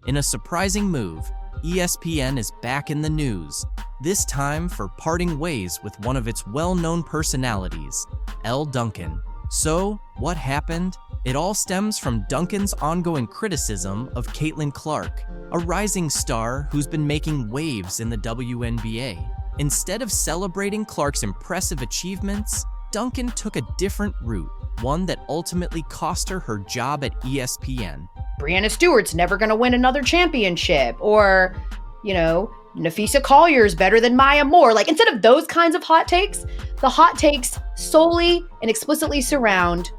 In a surprising move, ESPN is back in the news, this time for parting ways with one of its well-known personalities, Elle Duncan. So, what happened? It all stems from Duncan's ongoing criticism of Caitlin Clark, a rising star who's been making waves in the WNBA. Instead of celebrating Clark's impressive achievements, Duncan took a different route, one that ultimately cost her her job at ESPN. Breanna Stewart's never going to win another championship, or, Nafisa Collier's better than Maya Moore. Like, instead of those kinds of hot takes, the hot takes solely and explicitly surround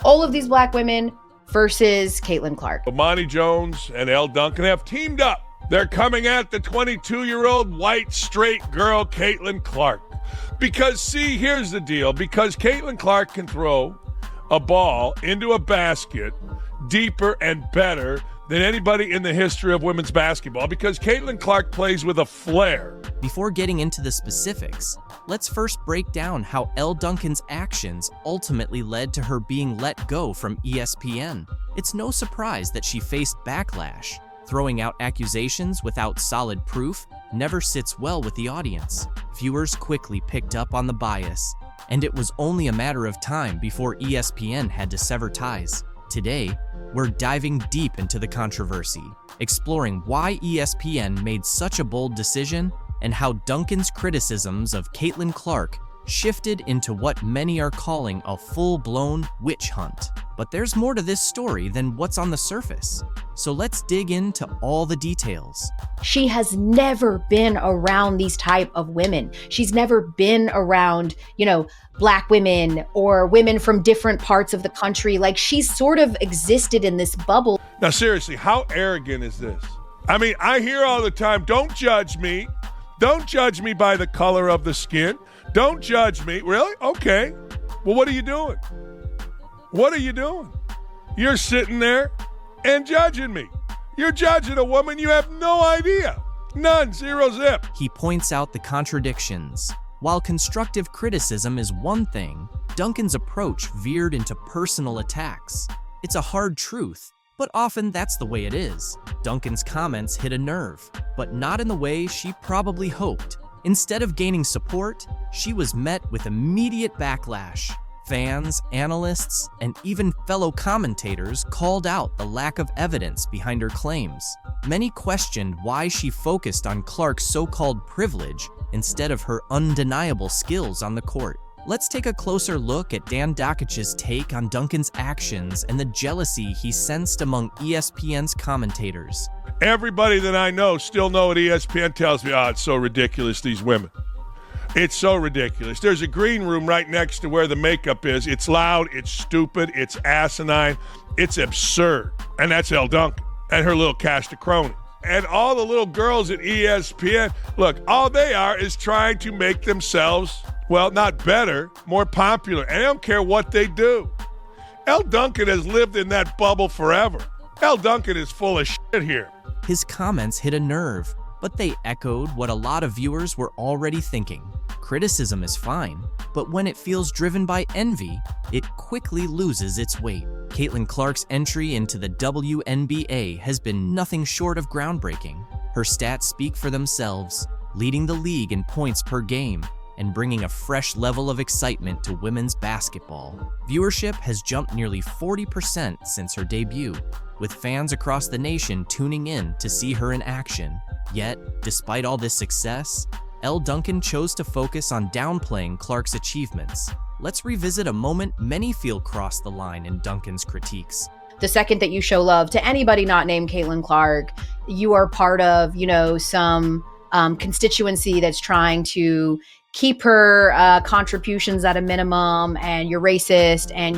all of these Black women versus Caitlin Clark. Imani Jones and Elle Duncan have teamed up. They're coming at the 22-year-old white straight girl, Caitlin Clark. Because, see, here's the deal. Because Caitlin Clark can throw a ball into a basket deeper and better than anybody in the history of women's basketball, because Caitlin Clark plays with a flair. Before getting into the specifics, let's first break down how Elle Duncan's actions ultimately led to her being let go from ESPN. It's no surprise that she faced backlash. Throwing out accusations without solid proof never sits well with the audience. Viewers quickly picked up on the bias, and it was only a matter of time before ESPN had to sever ties. Today, we're diving deep into the controversy, exploring why ESPN made such a bold decision and how Duncan's criticisms of Caitlin Clark shifted into what many are calling a full-blown witch hunt. But there's more to this story than what's on the surface. So let's dig into all the details. She has never been around these type of women. She's never been around, Black women or women from different parts of the country. Like, she's sort of existed in this bubble. Now, seriously, how arrogant is this? I mean, I hear all the time, don't judge me. Don't judge me by the color of the skin. Don't judge me. Really? Okay. Well, what are you doing? What are you doing? You're sitting there and judging me. You're judging a woman you have no idea. None. Zero zip. He points out the contradictions. While constructive criticism is one thing, Duncan's approach veered into personal attacks. It's a hard truth, but often that's the way it is. Duncan's comments hit a nerve, but not in the way she probably hoped. Instead of gaining support, she was met with immediate backlash. Fans, analysts, and even fellow commentators called out the lack of evidence behind her claims. Many questioned why she focused on Clark's so-called privilege instead of her undeniable skills on the court. Let's take a closer look at Dan Dakic's take on Duncan's actions and the jealousy he sensed among ESPN's commentators. Everybody that I know still know what ESPN tells me. It's so ridiculous, these women. It's so ridiculous. There's a green room right next to where the makeup is. It's loud, it's stupid, it's asinine, it's absurd. And that's Elle Duncan and her little cast of cronies. And all the little girls at ESPN, look, all they are is trying to make themselves, well, not better, more popular. And I don't care what they do. Elle Duncan has lived in that bubble forever. Elle Duncan is full of shit here. His comments hit a nerve, but they echoed what a lot of viewers were already thinking. Criticism is fine, but when it feels driven by envy, it quickly loses its weight. Caitlin Clark's entry into the WNBA has been nothing short of groundbreaking. Her stats speak for themselves, leading the league in points per game and bringing a fresh level of excitement to women's basketball. Viewership has jumped nearly 40% since her debut, with fans across the nation tuning in to see her in action. Yet, despite all this success, Elle Duncan chose to focus on downplaying Clark's achievements. Let's revisit a moment many feel crossed the line in Duncan's critiques. The second that you show love to anybody not named Caitlin Clark, you are part of, some constituency that's trying to keep her contributions at a minimum, and you're racist, and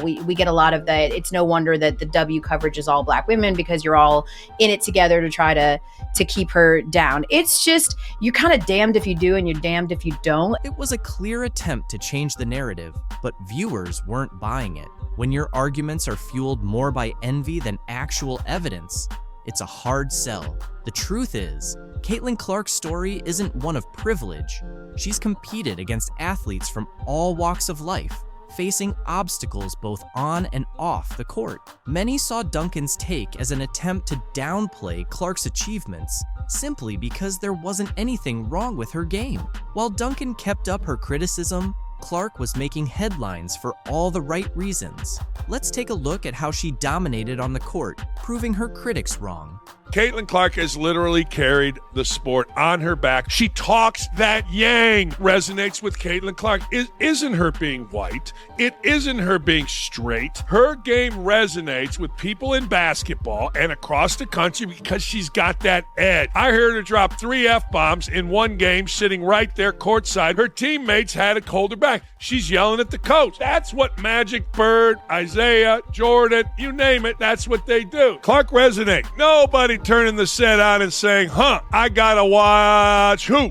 we get a lot of that. It's no wonder that the W coverage is all Black women, because you're all in it together to try to keep her down. It's just, you're kind of damned if you do and you're damned if you don't. It was a clear attempt to change the narrative, but viewers weren't buying it. When your arguments are fueled more by envy than actual evidence, it's a hard sell. The truth is, Caitlin Clark's story isn't one of privilege. She's competed against athletes from all walks of life, facing obstacles both on and off the court. Many saw Duncan's take as an attempt to downplay Clark's achievements simply because there wasn't anything wrong with her game. While Duncan kept up her criticism, Clark was making headlines for all the right reasons. Let's take a look at how she dominated on the court, proving her critics wrong. Caitlin Clark has literally carried the sport on her back. She talks that yang. Resonates with Caitlin Clark. It isn't her being white. It isn't her being straight. Her game resonates with people in basketball and across the country because she's got that edge. I heard her drop 3 F-bombs in one game sitting right there courtside. Her teammates had to hold her back. She's yelling at the coach. That's what Magic, Bird, Isaiah, Jordan, you name it, that's what they do. Clark resonates. Nobody turning the set on and saying, I gotta watch who?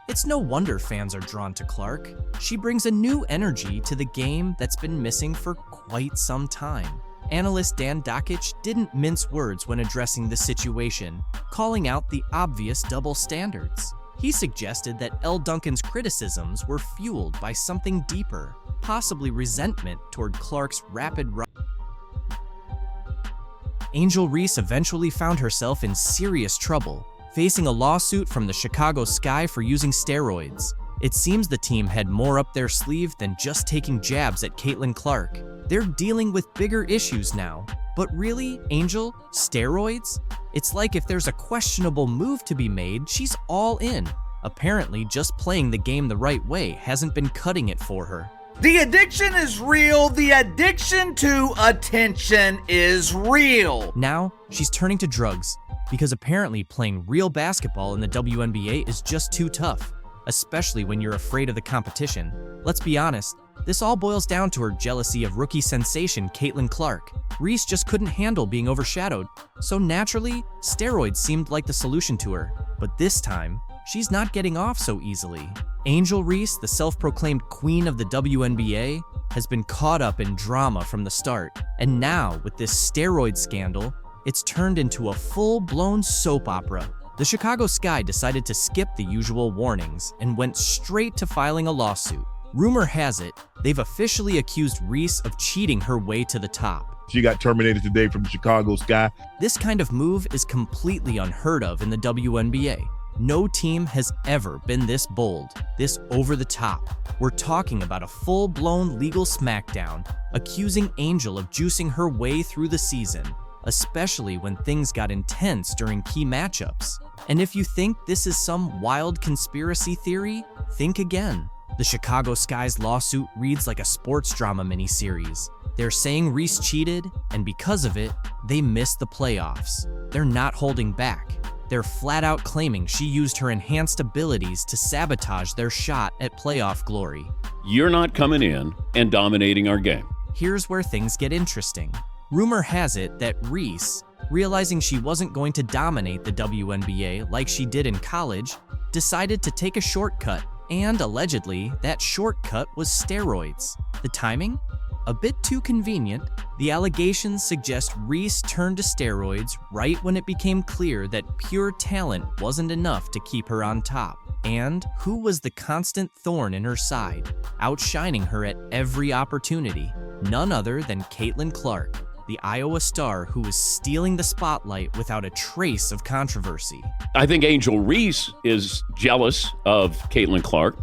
It's no wonder fans are drawn to Clark. She brings a new energy to the game that's been missing for quite some time. Analyst Dan Dockich didn't mince words when addressing the situation, calling out the obvious double standards. He suggested that Elle Duncan's criticisms were fueled by something deeper, possibly resentment toward Clark's rapid rise. Angel Reese eventually found herself in serious trouble, facing a lawsuit from the Chicago Sky for using steroids. It seems the team had more up their sleeve than just taking jabs at Caitlin Clark. They're dealing with bigger issues now. But really, Angel, steroids? It's like if there's a questionable move to be made, she's all in. Apparently, just playing the game the right way hasn't been cutting it for her. The addiction is real. The addiction to attention is real. Now, she's turning to drugs because apparently playing real basketball in the WNBA is just too tough, especially when you're afraid of the competition. Let's be honest, this all boils down to her jealousy of rookie sensation Caitlin Clark. Reese just couldn't handle being overshadowed, so naturally, steroids seemed like the solution to her. But this time, she's not getting off so easily. Angel Reese, the self-proclaimed queen of the WNBA, has been caught up in drama from the start. And now, with this steroid scandal, it's turned into a full-blown soap opera. The Chicago Sky decided to skip the usual warnings and went straight to filing a lawsuit. Rumor has it, they've officially accused Reese of cheating her way to the top. She got terminated today from the Chicago Sky. This kind of move is completely unheard of in the WNBA. No team has ever been this bold, this over the top. We're talking about a full-blown legal smackdown, accusing Angel of juicing her way through the season, especially when things got intense during key matchups. And if you think this is some wild conspiracy theory, think again. The Chicago Sky's lawsuit reads like a sports drama miniseries. They're saying Reese cheated, and because of it, they missed the playoffs. They're not holding back. They're flat out claiming she used her enhanced abilities to sabotage their shot at playoff glory. You're not coming in and dominating our game. Here's where things get interesting. Rumor has it that Reese, realizing she wasn't going to dominate the WNBA like she did in college, decided to take a shortcut, and allegedly, that shortcut was steroids. The timing? A bit too convenient. The allegations suggest Reese turned to steroids right when it became clear that pure talent wasn't enough to keep her on top. And who was the constant thorn in her side, outshining her at every opportunity? None other than Caitlin Clark, the Iowa star who was stealing the spotlight without a trace of controversy. I think Angel Reese is jealous of Caitlin Clark.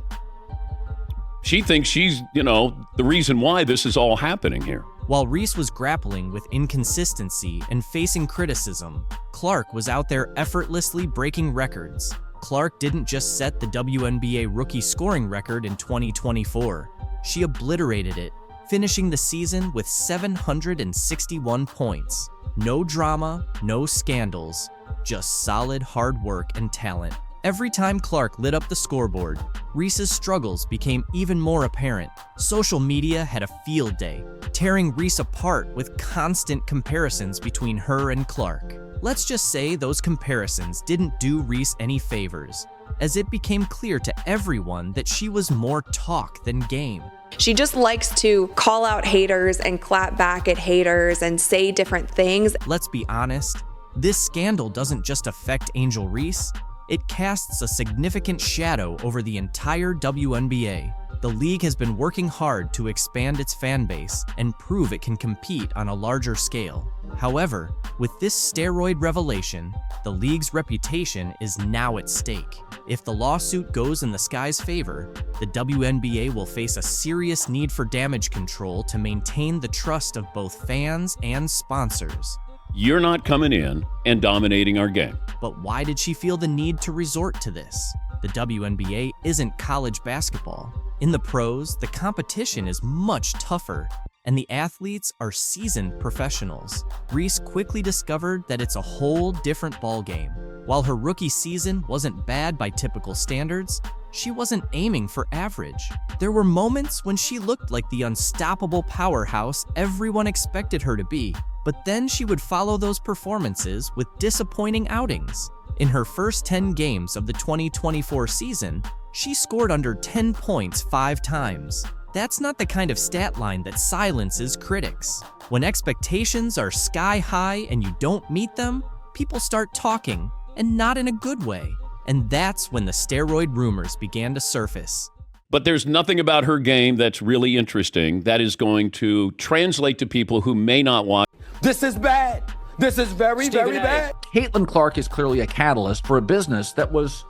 She thinks she's, the reason why this is all happening here. While Reese was grappling with inconsistency and facing criticism, Clark was out there effortlessly breaking records. Clark didn't just set the WNBA rookie scoring record in 2024. She obliterated it, finishing the season with 761 points. No drama, no scandals, just solid hard work and talent. Every time Clark lit up the scoreboard, Reese's struggles became even more apparent. Social media had a field day, tearing Reese apart with constant comparisons between her and Clark. Let's just say those comparisons didn't do Reese any favors, as it became clear to everyone that she was more talk than game. She just likes to call out haters and clap back at haters and say different things. Let's be honest, this scandal doesn't just affect Angel Reese, it casts a significant shadow over the entire WNBA. The league has been working hard to expand its fan base and prove it can compete on a larger scale. However, with this steroid revelation, the league's reputation is now at stake. If the lawsuit goes in the Sky's favor, the WNBA will face a serious need for damage control to maintain the trust of both fans and sponsors. You're not coming in and dominating our game. But why did she feel the need to resort to this? The WNBA isn't college basketball. In the pros, the competition is much tougher, and the athletes are seasoned professionals. Reese quickly discovered that it's a whole different ballgame. While her rookie season wasn't bad by typical standards, she wasn't aiming for average. There were moments when she looked like the unstoppable powerhouse everyone expected her to be, but then she would follow those performances with disappointing outings. In her first 10 games of the 2024 season, she scored under 10 points 5 times. That's not the kind of stat line that silences critics. When expectations are sky high and you don't meet them, people start talking, and not in a good way. And that's when the steroid rumors began to surface. But there's nothing about her game that's really interesting that is going to translate to people who may not watch. This is bad. This is very bad. Caitlin Clark is clearly a catalyst for a business that was,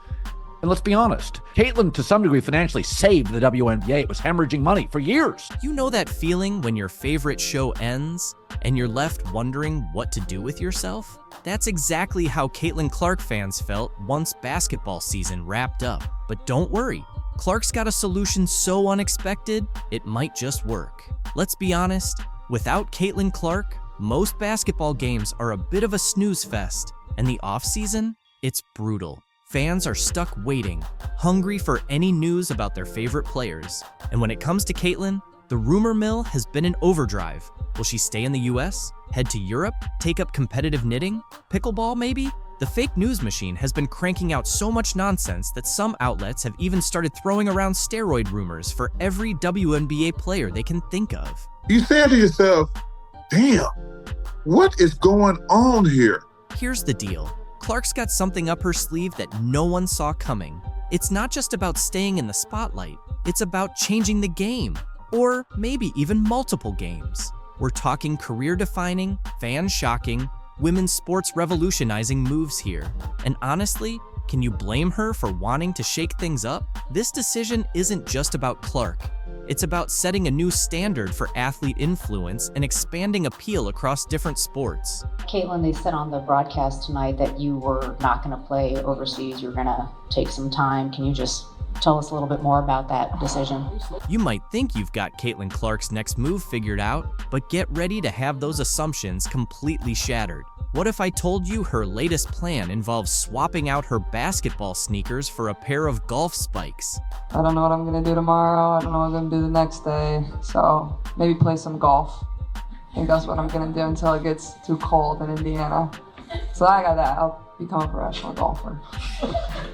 and let's be honest, Caitlin to some degree financially saved the WNBA. It was hemorrhaging money for years. You know that feeling when your favorite show ends and you're left wondering what to do with yourself? That's exactly how Caitlin Clark fans felt once basketball season wrapped up. But don't worry, Clark's got a solution so unexpected, it might just work. Let's be honest, without Caitlin Clark, most basketball games are a bit of a snooze fest, and the off-season, it's brutal. Fans are stuck waiting, hungry for any news about their favorite players. And when it comes to Caitlin, the rumor mill has been in overdrive. Will she stay in the US? Head to Europe? Take up competitive knitting? Pickleball, maybe? The fake news machine has been cranking out so much nonsense that some outlets have even started throwing around steroid rumors for every WNBA player they can think of. You say to yourself, damn, what is going on here? Here's the deal. Clark's got something up her sleeve that no one saw coming. It's not just about staying in the spotlight. It's about changing the game, or maybe even multiple games. We're talking career-defining, fan-shocking, women's sports revolutionizing moves here. And honestly, can you blame her for wanting to shake things up? This decision isn't just about Clark. It's about setting a new standard for athlete influence and expanding appeal across different sports. Caitlin, they said on the broadcast tonight that you were not going to play overseas. You're going to take some time. Can you just tell us a little bit more about that decision? You might think you've got Caitlin Clark's next move figured out, but get ready to have those assumptions completely shattered. What if I told you her latest plan involves swapping out her basketball sneakers for a pair of golf spikes? I don't know what I'm going to do tomorrow. I don't know what I'm going to do the next day. So maybe play some golf. I think that's what I'm going to do until it gets too cold in Indiana. So I got that. I'll become a professional golfer.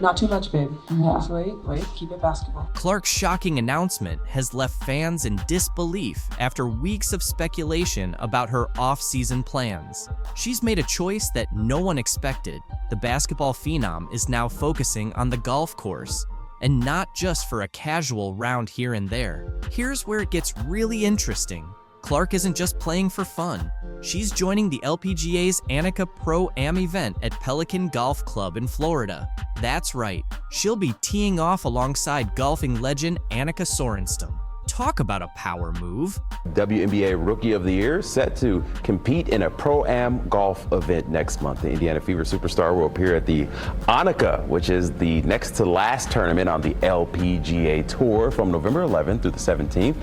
Not too much, babe. Yeah. Just wait, keep it basketball. Clark's shocking announcement has left fans in disbelief after weeks of speculation about her off-season plans. She's made a choice that no one expected. The basketball phenom is now focusing on the golf course, and not just for a casual round here and there. Here's where it gets really interesting. Clark isn't just playing for fun. She's joining the LPGA's Annika Pro-Am event at Pelican Golf Club in Florida. That's right, she'll be teeing off alongside golfing legend Annika Sorenstam. Talk about a power move. WNBA Rookie of the Year set to compete in a Pro-Am golf event next month. The Indiana Fever superstar will appear at the Annika, which is the next to last tournament on the LPGA Tour from November 11th through the 17th.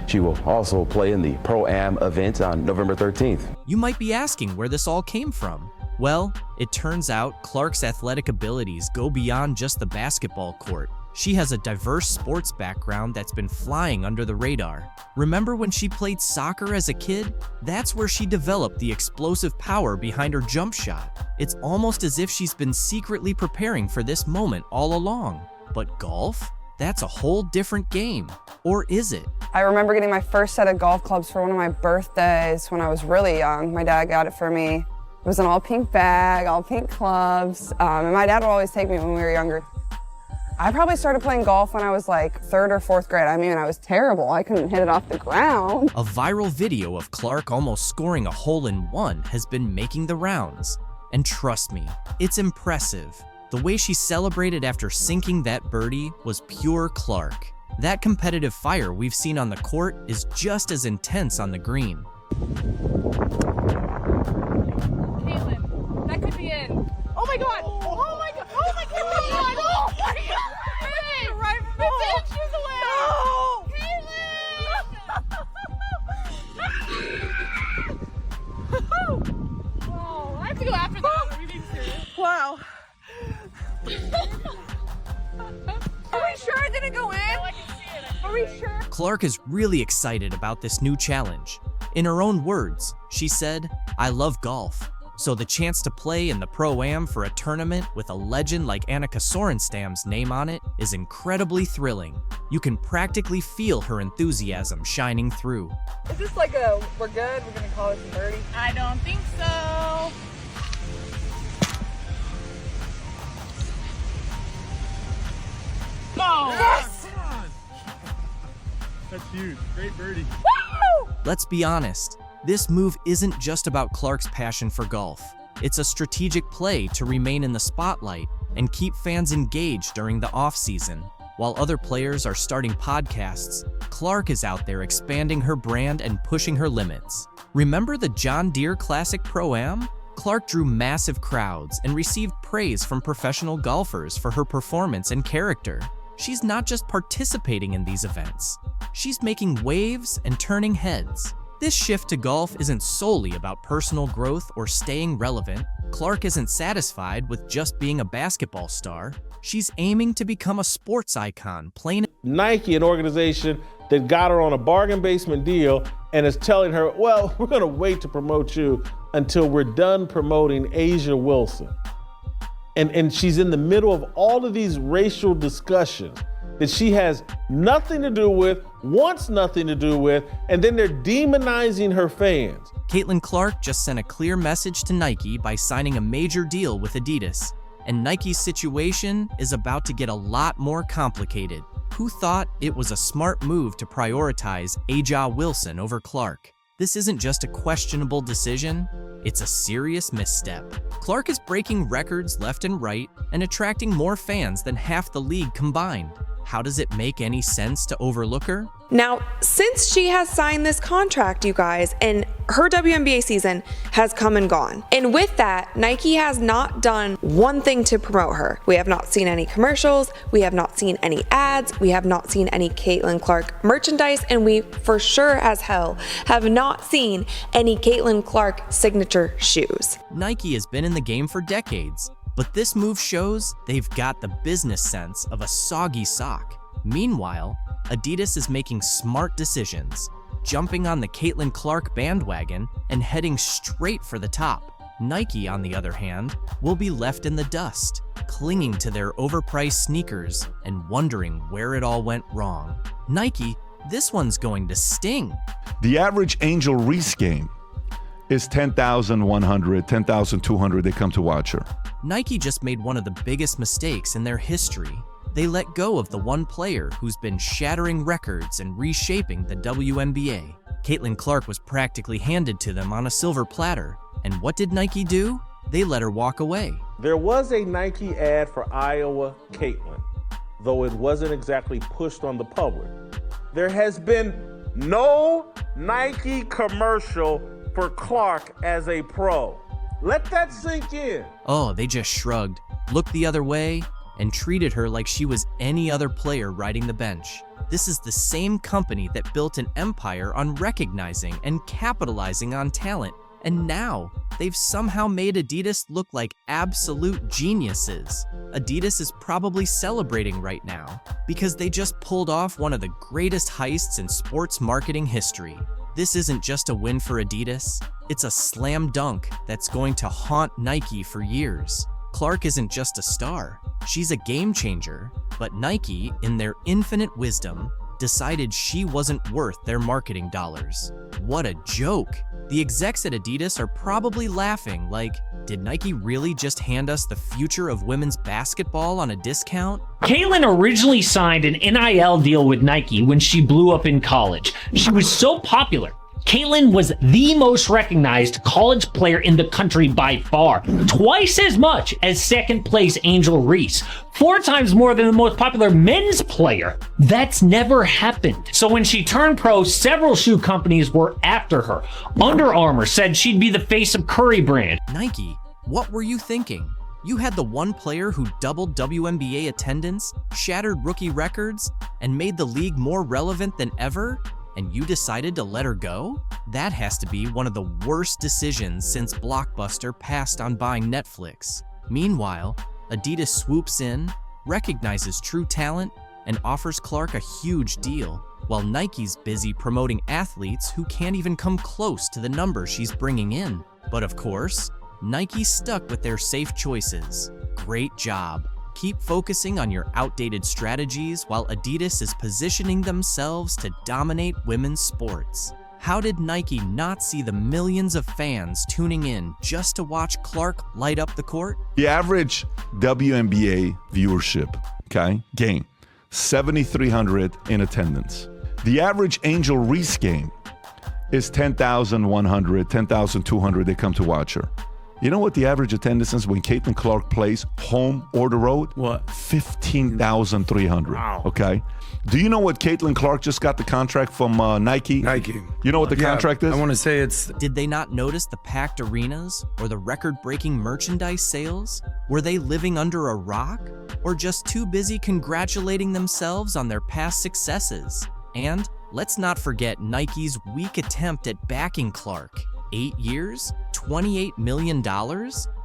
She will also play in the Pro-Am event on November 13th. You might be asking where this all came from. Well, it turns out Clark's athletic abilities go beyond just the basketball court. She has a diverse sports background that's been flying under the radar. Remember when she played soccer as a kid? That's where she developed the explosive power behind her jump shot. It's almost as if she's been secretly preparing for this moment all along. But golf? That's a whole different game. Or is it? I remember getting my first set of golf clubs for one of my birthdays when I was really young. My dad got it for me. It was an all pink bag, all pink clubs, and my dad would always take me when we were younger. I probably started playing golf when I was like 3rd or 4th grade. I mean, I was terrible. I couldn't hit it off the ground. A viral video of Clark almost scoring a hole-in-one has been making the rounds. And trust me, it's impressive. The way she celebrated after sinking that birdie was pure Clark. That competitive fire we've seen on the court is just as intense on the green. Caitlin, that could be in. Oh my God! Oh my God! Oh my God! Oh my God! Hey, right from the bench, she's away! No! Oh, I have to go after that. Are we being serious? Wow. Are we sure it didn't go in? No, I can see it. Are we sure? Clark is really excited about this new challenge. In her own words, she said, "I love golf. So the chance to play in the Pro-Am for a tournament with a legend like Annika Sorenstam's name on it is incredibly thrilling. You can practically feel her enthusiasm shining through." Is this like we're good, we're gonna call it a birdie? I don't think so. No! Yes! That's huge. Great birdie. Woo! Let's be honest, this move isn't just about Clark's passion for golf. It's a strategic play to remain in the spotlight and keep fans engaged during the off-season. While other players are starting podcasts, Clark is out there expanding her brand and pushing her limits. Remember the John Deere Classic Pro-Am? Clark drew massive crowds and received praise from professional golfers for her performance and character. She's not just participating in these events, she's making waves and turning heads. This shift to golf isn't solely about personal growth or staying relevant. Clark isn't satisfied with just being a basketball star. She's aiming to become a sports icon, plain. Nike, an organization that got her on a bargain basement deal and is telling her, well, we're gonna wait to promote you until we're done promoting Asia Wilson. And she's in the middle of all of these racial discussions that she has nothing to do with, wants nothing to do with, and then they're demonizing her fans. Caitlin Clark just sent a clear message to Nike by signing a major deal with Adidas. And Nike's situation is about to get a lot more complicated. Who thought it was a smart move to prioritize Aja Wilson over Clark? This isn't just a questionable decision, it's a serious misstep. Clark is breaking records left and right and attracting more fans than half the league combined. How does it make any sense to overlook her? Now, since she has signed this contract, you guys, and her WNBA season has come and gone. And with that, Nike has not done one thing to promote her. We have not seen any commercials, we have not seen any ads, we have not seen any Caitlin Clark merchandise, and we for sure as hell have not seen any Caitlin Clark signature shoes. Nike has been in the game for decades, but this move shows they've got the business sense of a soggy sock. Meanwhile, Adidas is making smart decisions, jumping on the Caitlin Clark bandwagon and heading straight for the top. Nike, on the other hand, will be left in the dust, clinging to their overpriced sneakers and wondering where it all went wrong. Nike, this one's going to sting. The average Angel Reese game is 10,100, 10,200 they come to watch her. Nike just made one of the biggest mistakes in their history. They let go of the one player who's been shattering records and reshaping the WNBA. Caitlin Clark was practically handed to them on a silver platter. And what did Nike do? They let her walk away. There was a Nike ad for Iowa Caitlin, though it wasn't exactly pushed on the public. There has been no Nike commercial for Clark as a pro. Let that sink in. Oh, they just shrugged, looked the other way, and treated her like she was any other player riding the bench. This is the same company that built an empire on recognizing and capitalizing on talent. And now, they've somehow made Adidas look like absolute geniuses. Adidas is probably celebrating right now because they just pulled off one of the greatest heists in sports marketing history. This isn't just a win for Adidas, it's a slam dunk that's going to haunt Nike for years. Clark isn't just a star, she's a game changer, but Nike, in their infinite wisdom, decided she wasn't worth their marketing dollars. What a joke! The execs at Adidas are probably laughing like, did Nike really just hand us the future of women's basketball on a discount? Caitlin originally signed an NIL deal with Nike when she blew up in college. She was so popular. Caitlin was the most recognized college player in the country by far, twice as much as second place Angel Reese, 4 times more than the most popular men's player. That's never happened. So when she turned pro, several shoe companies were after her. Under Armour said she'd be the face of Curry brand. Nike, what were you thinking? You had the one player who doubled WNBA attendance, shattered rookie records, and made the league more relevant than ever? And you decided to let her go? That has to be one of the worst decisions since Blockbuster passed on buying Netflix. Meanwhile, Adidas swoops in, recognizes true talent, and offers Clark a huge deal, while Nike's busy promoting athletes who can't even come close to the numbers she's bringing in. But of course, Nike's stuck with their safe choices. Great job. Keep focusing on your outdated strategies while Adidas is positioning themselves to dominate women's sports. How did Nike not see the millions of fans tuning in just to watch Clark light up the court? The average WNBA viewership, game, 7,300 in attendance. The average Angel Reese game is 10,100, 10,200 they come to watch her. You know what the average attendance is when Caitlin Clark plays home or the road? What? 15,300. Wow. Okay. Do you know what Caitlin Clark just got the contract from Nike? Nike. You know what the contract is? I want to say it's... Did they not notice the packed arenas or the record-breaking merchandise sales? Were they living under a rock? Or just too busy congratulating themselves on their past successes? And let's not forget Nike's weak attempt at backing Clark. 8 years? $28 million?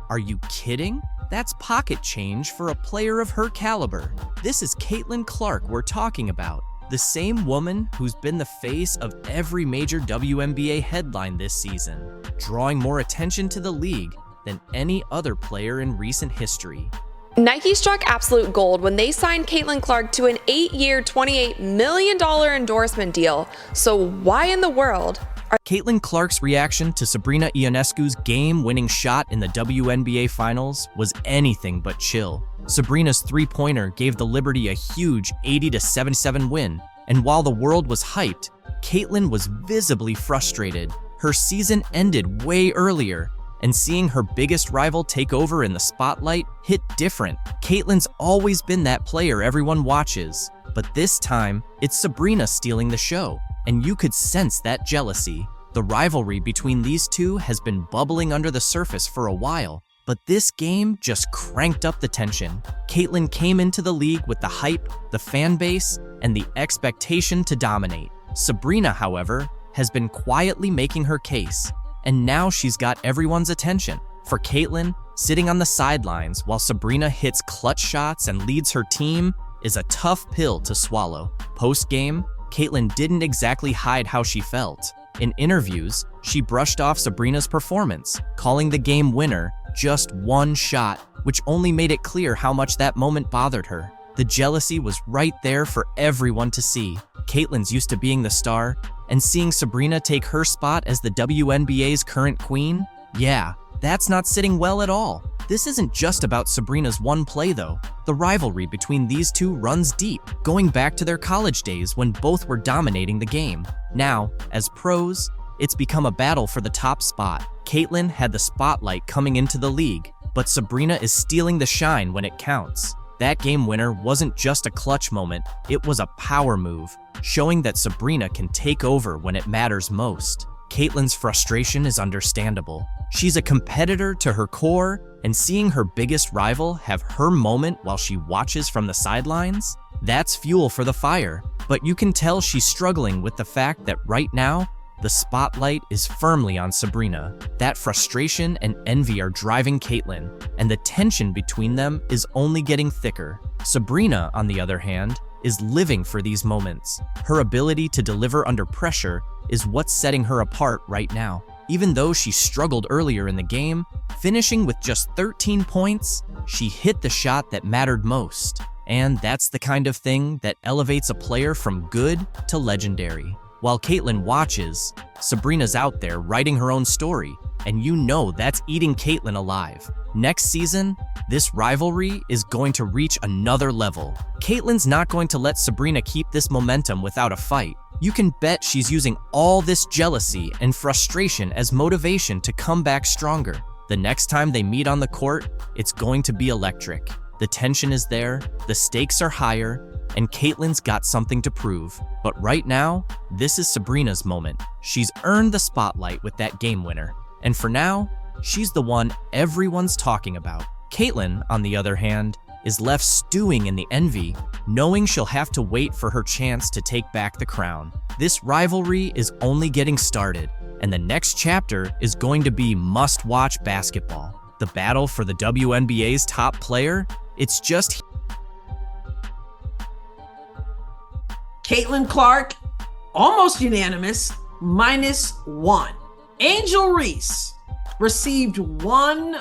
Are you kidding? That's pocket change for a player of her caliber. This is Caitlin Clark we're talking about, the same woman who's been the face of every major WNBA headline this season, drawing more attention to the league than any other player in recent history. Nike struck absolute gold when they signed Caitlin Clark to an 8-year, $28 million endorsement deal. So why in the world Caitlin Clark's reaction to Sabrina Ionescu's game-winning shot in the WNBA Finals was anything but chill. Sabrina's three-pointer gave the Liberty a huge 80-77 win, and while the world was hyped, Caitlin was visibly frustrated. Her season ended way earlier, and seeing her biggest rival take over in the spotlight hit different. Caitlin's always been that player everyone watches, but this time, it's Sabrina stealing the show. And you could sense that jealousy. The rivalry between these two has been bubbling under the surface for a while, but this game just cranked up the tension. Caitlin came into the league with the hype, the fan base, and the expectation to dominate. Sabrina, however, has been quietly making her case, and now she's got everyone's attention. For Caitlin, sitting on the sidelines while Sabrina hits clutch shots and leads her team is a tough pill to swallow. Post-game, Caitlin didn't exactly hide how she felt. In interviews, she brushed off Sabrina's performance, calling the game winner just one shot, which only made it clear how much that moment bothered her. The jealousy was right there for everyone to see. Caitlin's used to being the star, and seeing Sabrina take her spot as the WNBA's current queen? Yeah, that's not sitting well at all. This isn't just about Sabrina's one play though. The rivalry between these two runs deep, going back to their college days when both were dominating the game. Now, as pros, it's become a battle for the top spot. Caitlin had the spotlight coming into the league, but Sabrina is stealing the shine when it counts. That game winner wasn't just a clutch moment, it was a power move, showing that Sabrina can take over when it matters most. Caitlin's frustration is understandable. She's a competitor to her core, and seeing her biggest rival have her moment while she watches from the sidelines, that's fuel for the fire. But you can tell she's struggling with the fact that right now, the spotlight is firmly on Sabrina. That frustration and envy are driving Caitlin, and the tension between them is only getting thicker. Sabrina, on the other hand, is living for these moments. Her ability to deliver under pressure is what's setting her apart right now. Even though she struggled earlier in the game, finishing with just 13 points, she hit the shot that mattered most. And that's the kind of thing that elevates a player from good to legendary. While Caitlyn watches, Sabrina's out there writing her own story, and you know that's eating Caitlyn alive. Next season, this rivalry is going to reach another level. Caitlyn's not going to let Sabrina keep this momentum without a fight. You can bet she's using all this jealousy and frustration as motivation to come back stronger. The next time they meet on the court, it's going to be electric. The tension is there, the stakes are higher, and Caitlyn's got something to prove. But right now, this is Sabrina's moment. She's earned the spotlight with that game winner. And for now, she's the one everyone's talking about. Caitlyn, on the other hand, is left stewing in the envy, knowing she'll have to wait for her chance to take back the crown. This rivalry is only getting started, and the next chapter is going to be must-watch basketball. The battle for the WNBA's top player, it's just... Caitlin Clark, almost unanimous, -1. Angel Reese received one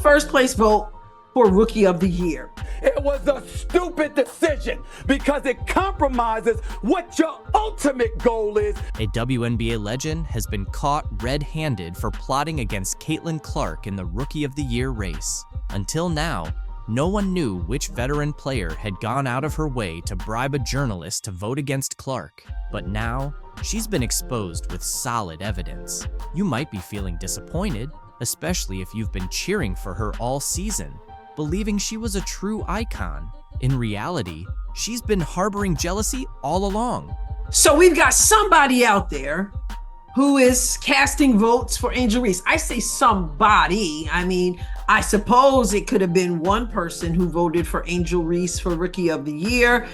first place vote for Rookie of the Year. It was a stupid decision because it compromises what your ultimate goal is. A WNBA legend has been caught red-handed for plotting against Caitlin Clark in the Rookie of the Year race. Until now, no one knew which veteran player had gone out of her way to bribe a journalist to vote against Clark. But now, she's been exposed with solid evidence. You might be feeling disappointed, especially if you've been cheering for her all season, believing she was a true icon. In reality, she's been harboring jealousy all along. So we've got somebody out there who is casting votes for Angel Reese. I say somebody. I mean, I suppose it could have been one person who voted for Angel Reese for Rookie of the Year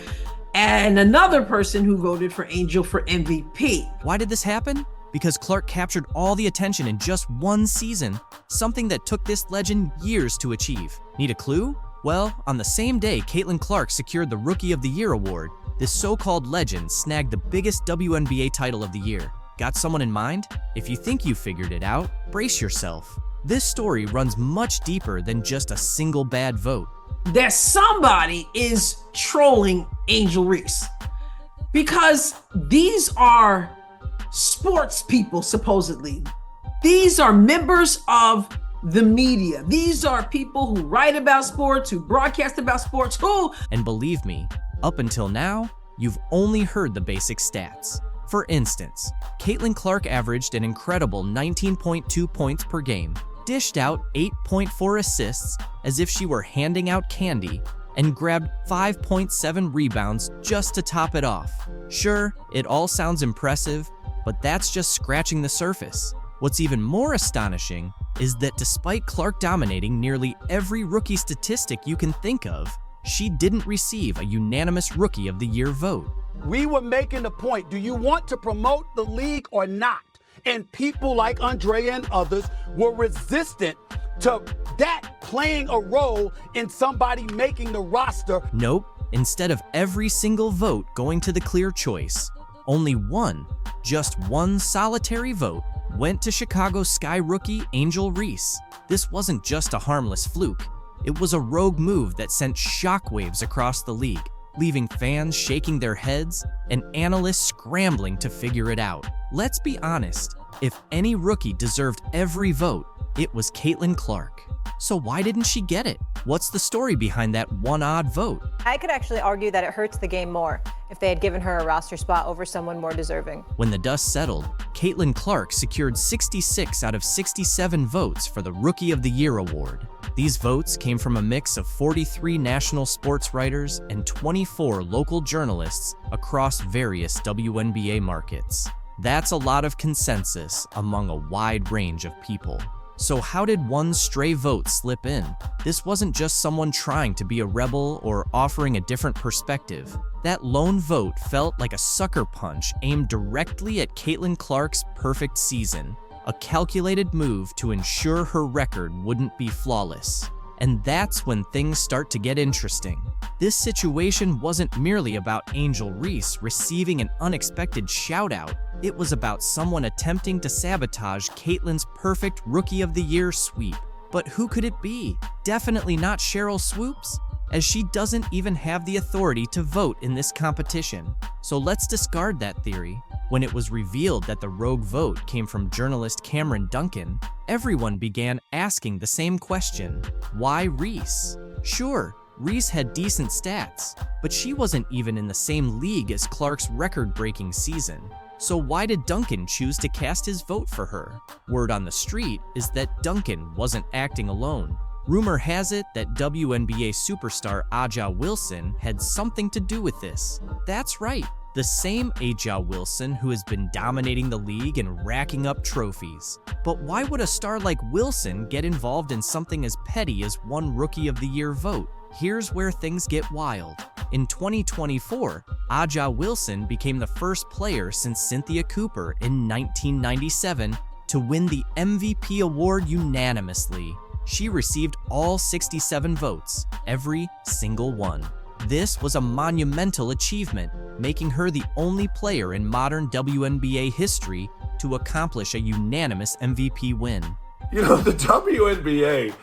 and another person who voted for Angel for MVP. Why did this happen? Because Clark captured all the attention in just one season, something that took this legend years to achieve. Need a clue? Well, on the same day Caitlin Clark secured the Rookie of the Year award, this so-called legend snagged the biggest WNBA title of the year. Got someone in mind? If you think you figured it out, brace yourself. This story runs much deeper than just a single bad vote. That somebody is trolling Angel Reese because these are sports people, supposedly. These are members of the media. These are people who write about sports, who broadcast about sports, who... And believe me, up until now, you've only heard the basic stats. For instance, Caitlin Clark averaged an incredible 19.2 points per game, dished out 8.4 assists as if she were handing out candy, and grabbed 5.7 rebounds just to top it off. Sure, it all sounds impressive, but that's just scratching the surface. What's even more astonishing is that despite Clark dominating nearly every rookie statistic you can think of, she didn't receive a unanimous Rookie of the Year vote. We were making the point, do you want to promote the league or not? And people like Andrea and others were resistant to that playing a role in somebody making the roster. Nope. Instead of every single vote going to the clear choice, only one, just one solitary vote went to Chicago Sky rookie Angel Reese. This wasn't just a harmless fluke. It was a rogue move that sent shockwaves across the league, leaving fans shaking their heads and analysts scrambling to figure it out. Let's be honest, if any rookie deserved every vote, it was Caitlin Clark. So why didn't she get it? What's the story behind that one odd vote? I could actually argue that it hurts the game more if they had given her a roster spot over someone more deserving. When the dust settled, Caitlin Clark secured 66 out of 67 votes for the Rookie of the Year award. These votes came from a mix of 43 national sports writers and 24 local journalists across various WNBA markets. That's a lot of consensus among a wide range of people. So how did one stray vote slip in? This wasn't just someone trying to be a rebel or offering a different perspective. That lone vote felt like a sucker punch aimed directly at Caitlin Clark's perfect season, a calculated move to ensure her record wouldn't be flawless. And that's when things start to get interesting. This situation wasn't merely about Angel Reese receiving an unexpected shout-out. It was about someone attempting to sabotage Caitlin's perfect Rookie of the Year sweep. But who could it be? Definitely not Cheryl Swoops. as she doesn't even have the authority to vote in this competition. So let's discard that theory. When it was revealed that the rogue vote came from journalist Cameron Duncan, everyone began asking the same question: why Reese? Sure, Reese had decent stats, but she wasn't even in the same league as Clark's record-breaking season. So why did Duncan choose to cast his vote for her? Word on the street is that Duncan wasn't acting alone. Rumor has it that WNBA superstar Aja Wilson had something to do with this. That's right, the same Aja Wilson who has been dominating the league and racking up trophies. But why would a star like Wilson get involved in something as petty as one Rookie of the Year vote? Here's where things get wild. In 2024, Aja Wilson became the first player since Cynthia Cooper in 1997 to win the MVP award unanimously. She received all 67 votes, every single one. This was a monumental achievement, making her the only player in modern WNBA history to accomplish a unanimous MVP win. You know, the WNBA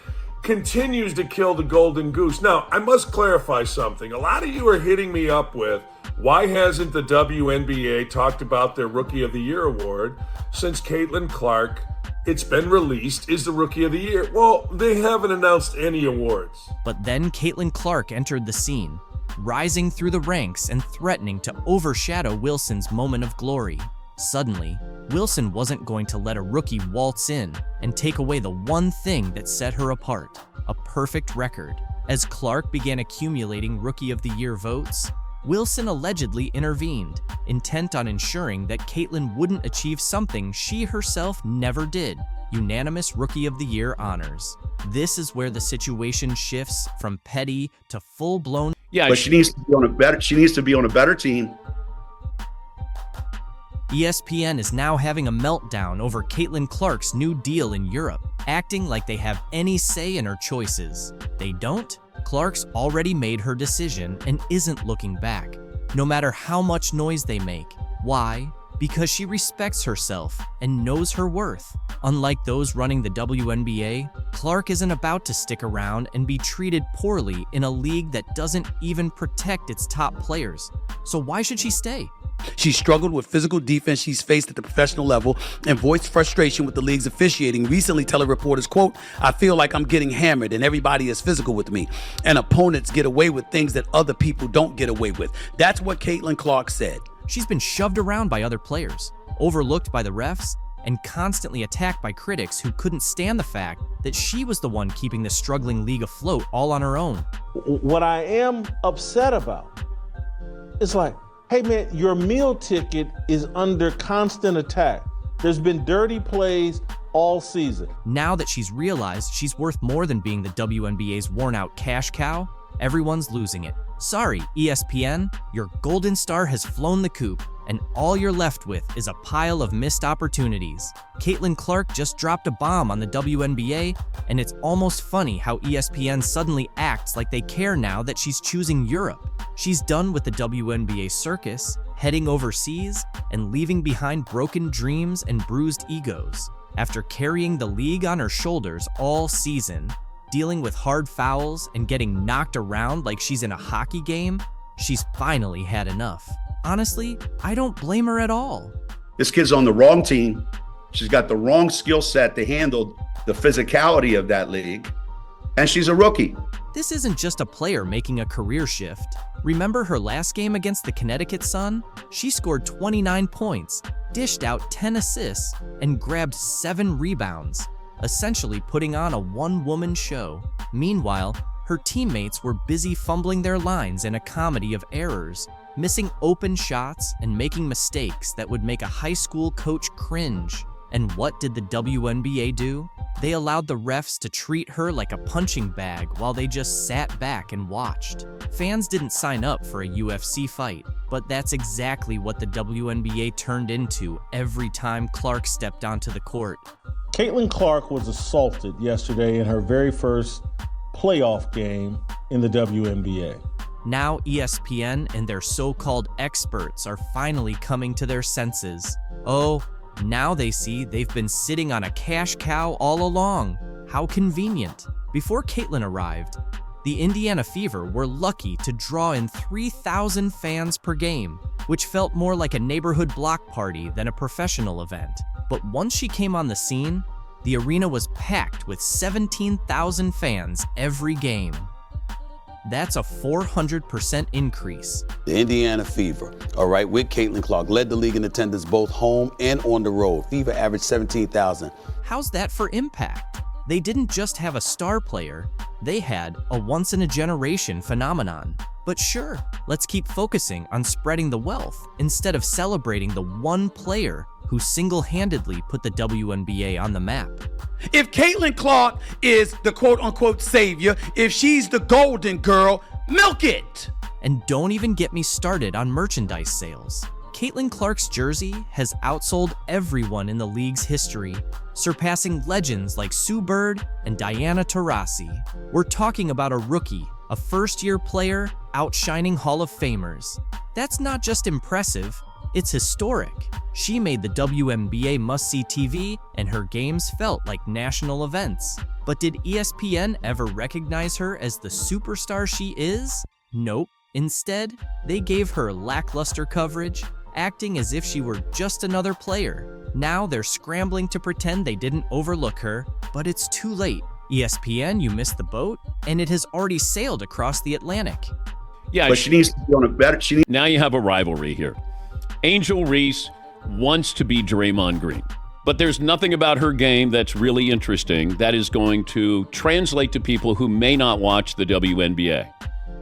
continues to kill the golden goose. Now, I must clarify something. A lot of you are hitting me up with, why hasn't the WNBA talked about their Rookie of the Year award since Caitlin Clark, it's been released, is the Rookie of the Year? Well, they haven't announced any awards. But then Caitlin Clark entered the scene, rising through the ranks and threatening to overshadow Wilson's moment of glory. Suddenly, Wilson wasn't going to let a rookie waltz in and take away the one thing that set her apart, a perfect record. As Clark began accumulating Rookie of the Year votes, Wilson allegedly intervened, intent on ensuring that Caitlin wouldn't achieve something she herself never did: unanimous Rookie of the Year honors. This is where the situation shifts from petty to full-blown. Yeah, but she needs to be on a better. She needs to be on a better team. ESPN is now having a meltdown over Caitlin Clark's new deal in Europe, acting like they have any say in her choices. They don't? Clark's already made her decision and isn't looking back, no matter how much noise they make. Why? Because she respects herself and knows her worth. Unlike those running the WNBA, Clark isn't about to stick around and be treated poorly in a league that doesn't even protect its top players. So why should she stay? She struggled with physical defense she's faced at the professional level and voiced frustration with the league's officiating, recently telling reporters, quote, "I feel like I'm getting hammered and everybody is physical with me, and opponents get away with things that other people don't get away with." That's what Caitlin Clark said. She's been shoved around by other players, overlooked by the refs, and constantly attacked by critics who couldn't stand the fact that she was the one keeping the struggling league afloat all on her own. What I am upset about is like, hey man, your meal ticket is under constant attack. There's been dirty plays all season. Now that she's realized she's worth more than being the WNBA's worn-out cash cow, everyone's losing it. Sorry, ESPN, your golden star has flown the coop, and all you're left with is a pile of missed opportunities. Caitlin Clark just dropped a bomb on the WNBA, and it's almost funny how ESPN suddenly acts like they care now that she's choosing Europe. She's done with the WNBA circus, heading overseas, and leaving behind broken dreams and bruised egos. After carrying the league on her shoulders all season, dealing with hard fouls and getting knocked around like she's in a hockey game, she's finally had enough. Honestly, I don't blame her at all. This kid's on the wrong team. She's got the wrong skill set to handle the physicality of that league, and she's a rookie. This isn't just a player making a career shift. Remember her last game against the Connecticut Sun? She scored 29 points, dished out 10 assists, and grabbed 7 rebounds, essentially putting on a one-woman show. Meanwhile, her teammates were busy fumbling their lines in a comedy of errors, missing open shots and making mistakes that would make a high school coach cringe. And what did the WNBA do? They allowed the refs to treat her like a punching bag while they just sat back and watched. Fans didn't sign up for a UFC fight, but that's exactly what the WNBA turned into every time Clark stepped onto the court. Caitlin Clark was assaulted yesterday in her very first playoff game in the WNBA. Now ESPN and their so-called experts are finally coming to their senses. Oh, now they see they've been sitting on a cash cow all along. How convenient. Before Caitlin arrived, The Indiana Fever were lucky to draw in 3,000 fans per game, which felt more like a neighborhood block party than a professional event. But once she came on the scene, the arena was packed with 17,000 fans every game. That's a 400% increase. The Indiana Fever, all right, with Caitlin Clark, led the league in attendance both home and on the road. Fever averaged 17,000. How's that for impact? They didn't just have a star player, they had a once-in-a-generation phenomenon. But sure, let's keep focusing on spreading the wealth instead of celebrating the one player who single-handedly put the WNBA on the map. If Caitlin Clark is the quote-unquote savior, if she's the golden girl, milk it! And don't even get me started on merchandise sales. Caitlin Clark's jersey has outsold everyone in the league's history, surpassing legends like Sue Bird and Diana Taurasi. We're talking about a rookie, a first-year player, outshining Hall of Famers. That's not just impressive, it's historic. She made the WNBA must-see TV, and her games felt like national events. But did ESPN ever recognize her as the superstar she is? Nope. Instead, they gave her lackluster coverage, acting as if she were just another player. Now they're scrambling to pretend they didn't overlook her, but it's too late. ESPN, you missed the boat, and it has already sailed across the Atlantic. Yeah, but she needs to be on a better. Now you have a rivalry here. Angel Reese wants to be Draymond Green, but there's nothing about her game that's really interesting that is going to translate to people who may not watch the WNBA,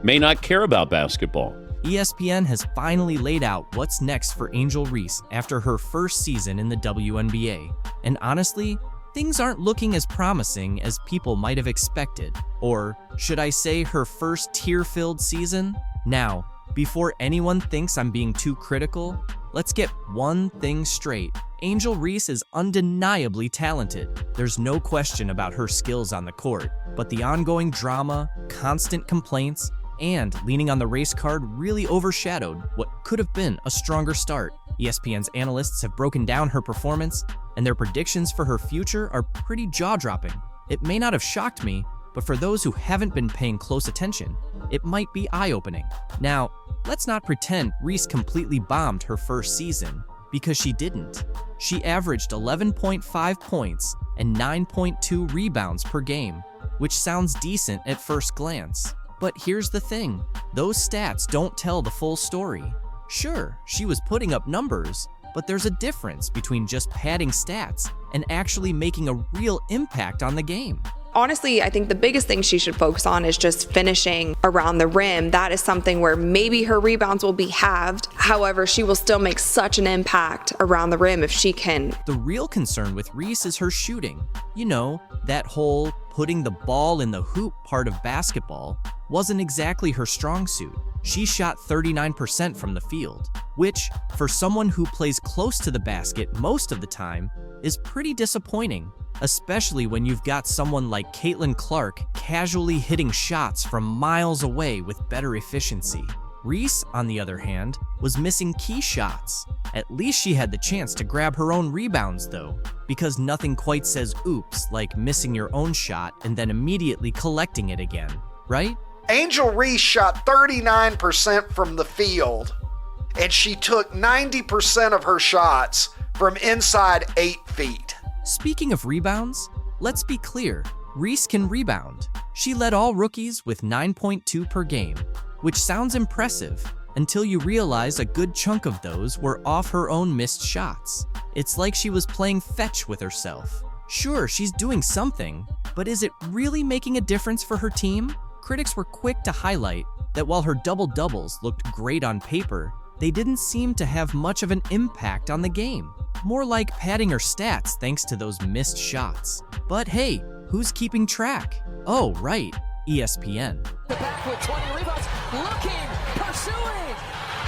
may not care about basketball. ESPN has finally laid out what's next for Angel Reese after her first season in the WNBA. And honestly, things aren't looking as promising as people might have expected. Or should I say her first tear-filled season? Now, before anyone thinks I'm being too critical, let's get one thing straight. Angel Reese is undeniably talented. There's no question about her skills on the court, but the ongoing drama, constant complaints, and leaning on the race card really overshadowed what could have been a stronger start. ESPN's analysts have broken down her performance, and their predictions for her future are pretty jaw-dropping. It may not have shocked me, but for those who haven't been paying close attention, it might be eye-opening. Now, let's not pretend Reese completely bombed her first season, because she didn't. She averaged 11.5 points and 9.2 rebounds per game, which sounds decent at first glance. But here's the thing, those stats don't tell the full story. Sure, she was putting up numbers, but there's a difference between just padding stats and actually making a real impact on the game. Honestly, I think the biggest thing she should focus on is just finishing around the rim. That is something where maybe her rebounds will be halved. However, she will still make such an impact around the rim if she can. The real concern with Reese is her shooting. You know, that whole putting the ball in the hoop part of basketball wasn't exactly her strong suit. She shot 39% from the field, which, for someone who plays close to the basket most of the time, is pretty disappointing, especially when you've got someone like Caitlin Clark casually hitting shots from miles away with better efficiency. Reese, on the other hand, was missing key shots. At least she had the chance to grab her own rebounds though, because nothing quite says oops like missing your own shot and then immediately collecting it again, right? Angel Reese shot 39% from the field, and she took 90% of her shots from inside 8 feet. Speaking of rebounds, let's be clear, Reese can rebound. She led all rookies with 9.2 per game, which sounds impressive until you realize a good chunk of those were off her own missed shots. It's like she was playing fetch with herself. Sure, she's doing something, but is it really making a difference for her team? Critics were quick to highlight that while her double-doubles looked great on paper, they didn't seem to have much of an impact on the game. More like padding her stats thanks to those missed shots. But hey, who's keeping track? Oh, right, ESPN. The back with 20 rebounds, looking, pursuing.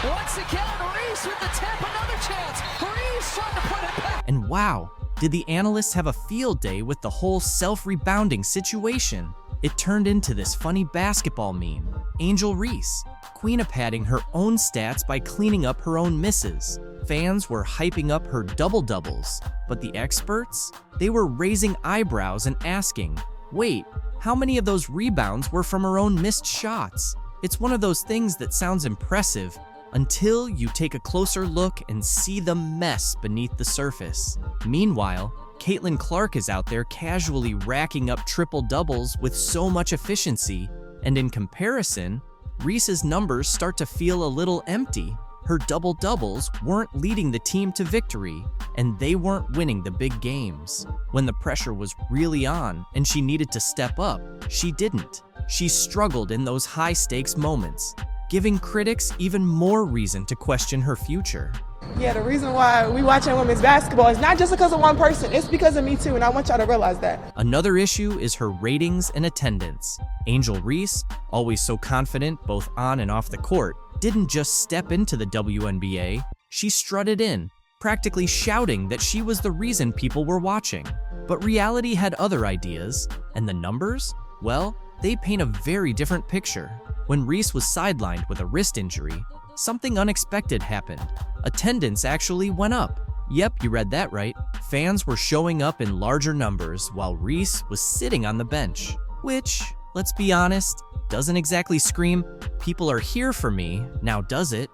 Once again, Reese with the tip, another chance. Reese trying to put it back. And wow, did the analysts have a field day with the whole self-rebounding situation? It turned into this funny basketball meme. Angel Reese, queen of padding her own stats by cleaning up her own misses. Fans were hyping up her double-doubles, but the experts? They were raising eyebrows and asking, wait, how many of those rebounds were from her own missed shots? It's one of those things that sounds impressive until you take a closer look and see the mess beneath the surface. Meanwhile, Caitlin Clark is out there casually racking up triple-doubles with so much efficiency, and in comparison, Reese's numbers start to feel a little empty. Her double-doubles weren't leading the team to victory, and they weren't winning the big games. When the pressure was really on and she needed to step up, she didn't. She struggled in those high-stakes moments, giving critics even more reason to question her future. Yeah, the reason why we watching women's basketball is not just because of one person, it's because of me too, and I want y'all to realize that. Another issue is her ratings and attendance. Angel Reese, always so confident both on and off the court, didn't just step into the WNBA, she strutted in, practically shouting that she was the reason people were watching. But reality had other ideas, and the numbers? Well, they paint a very different picture. When Reese was sidelined with a wrist injury, something unexpected happened. Attendance actually went up. Yep, you read that right. Fans were showing up in larger numbers while Reese was sitting on the bench, which, let's be honest, doesn't exactly scream, "People are here for me," now does it?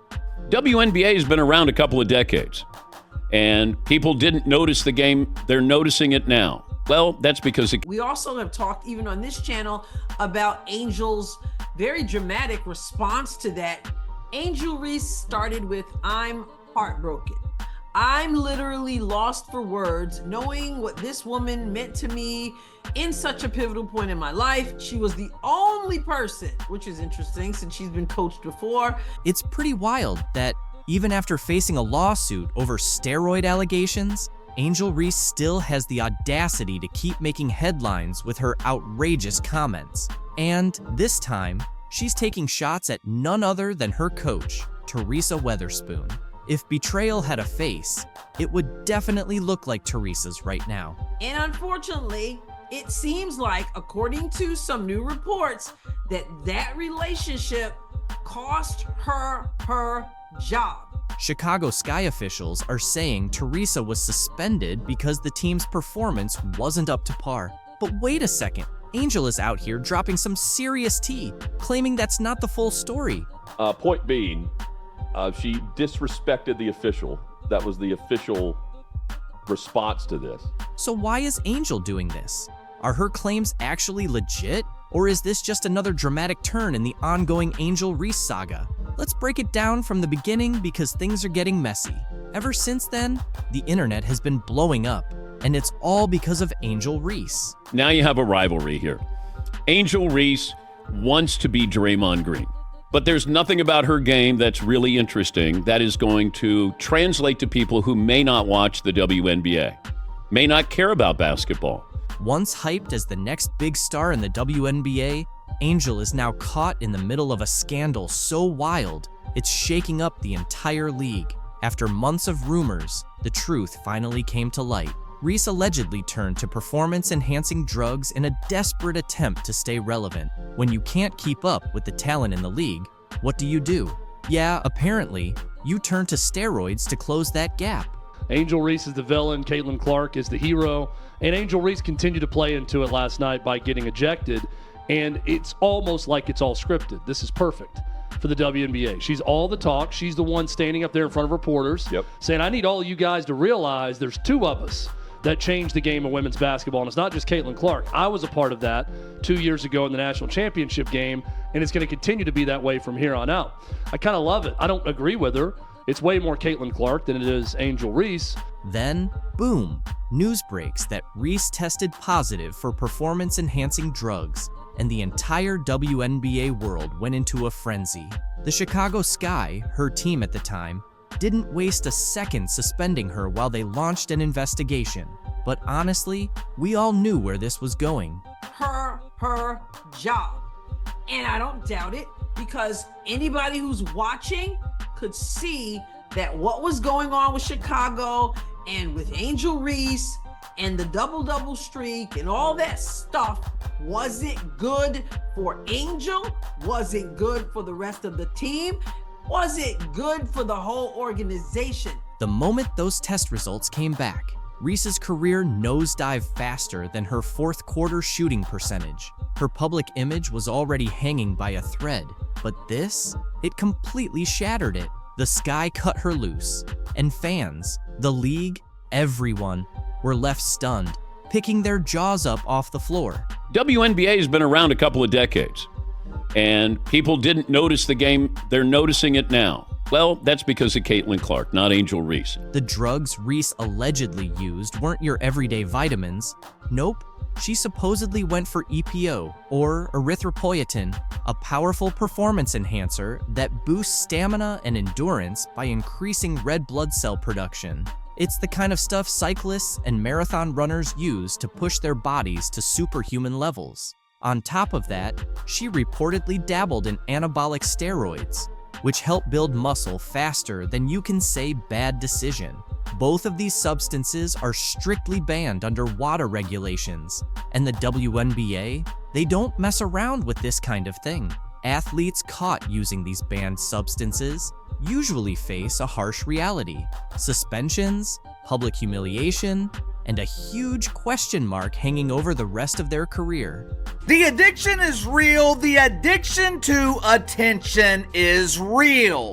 WNBA has been around a couple of decades, and people didn't notice the game. They're noticing it now. Well, that's because We also have talked, even on this channel, about Angel's very dramatic response to that. Angel Reese started with, "I'm heartbroken. I'm literally lost for words, knowing what this woman meant to me in such a pivotal point in my life. She was the only person," which is interesting since she's been coached before. It's pretty wild that even after facing a lawsuit over steroid allegations, Angel Reese still has the audacity to keep making headlines with her outrageous comments. And this time, she's taking shots at none other than her coach, Teresa Weatherspoon. If betrayal had a face, it would definitely look like Teresa's right now. And unfortunately, it seems like, according to some new reports, that relationship cost her her job. Chicago Sky officials are saying Teresa was suspended because the team's performance wasn't up to par. But wait a second, Angel is out here dropping some serious tea, claiming that's not the full story. Point being, she disrespected the official. That was the official response to this. So why is Angel doing this? Are her claims actually legit? Or is this just another dramatic turn in the ongoing Angel Reese saga? Let's break it down from the beginning because things are getting messy. Ever since then, the internet has been blowing up, and it's all because of Angel Reese. now you have a rivalry here. Angel Reese wants to be Draymond Green, but there's nothing about her game that's really interesting that is going to translate to people who may not watch the WNBA, may not care about basketball. Once hyped as the next big star in the WNBA, Angel is now caught in the middle of a scandal so wild, it's shaking up the entire league. After months of rumors, the truth finally came to light. Reese allegedly turned to performance-enhancing drugs in a desperate attempt to stay relevant. When you can't keep up with the talent in the league, what do? Yeah, apparently, you turn to steroids to close that gap. Angel Reese is the villain, Caitlin Clark is the hero, and Angel Reese continued to play into it last night by getting ejected, and it's almost like it's all scripted. This is perfect for the WNBA. She's all the talk. She's the one standing up there in front of reporters saying, I need all of you guys to realize there's two of us that changed the game of women's basketball, and it's not just Caitlin Clark. I was a part of that 2 years ago in the national championship game, and it's going to continue to be that way from here on out. I kind of love it. I don't agree with her. It's way more Caitlin Clark than it is Angel Reese. Then, boom, news breaks that Reese tested positive for performance-enhancing drugs, and the entire WNBA world went into a frenzy. The Chicago Sky, her team at the time, didn't waste a second suspending her while they launched an investigation. But honestly, we all knew where this was going. Her job. And I don't doubt it, because anybody who's watching could see that what was going on with Chicago and with Angel Reese and the double-double streak and all that stuff wasn't good for Angel, wasn't good for the rest of the team, wasn't good for the whole organization. The moment those test results came back, Reese's career nosedived faster than her fourth quarter shooting percentage. Her public image was already hanging by a thread, but this, it completely shattered it. The sky cut her loose, and fans, the league, everyone were left stunned, picking their jaws up off the floor. WNBA has been around a couple of decades, and people didn't notice the game. They're noticing it now. Well, that's because of Caitlin Clark, not Angel Reese. The drugs Reese allegedly used weren't your everyday vitamins. Nope, she supposedly went for EPO, or erythropoietin, a powerful performance enhancer that boosts stamina and endurance by increasing red blood cell production. It's the kind of stuff cyclists and marathon runners use to push their bodies to superhuman levels. On top of that, she reportedly dabbled in anabolic steroids, which help build muscle faster than you can say bad decision. Both of these substances are strictly banned under WADA regulations, and the WNBA, they don't mess around with this kind of thing. Athletes caught using these banned substances usually face a harsh reality: suspensions, public humiliation, and a huge question mark hanging over the rest of their career. The addiction is real. The addiction to attention is real.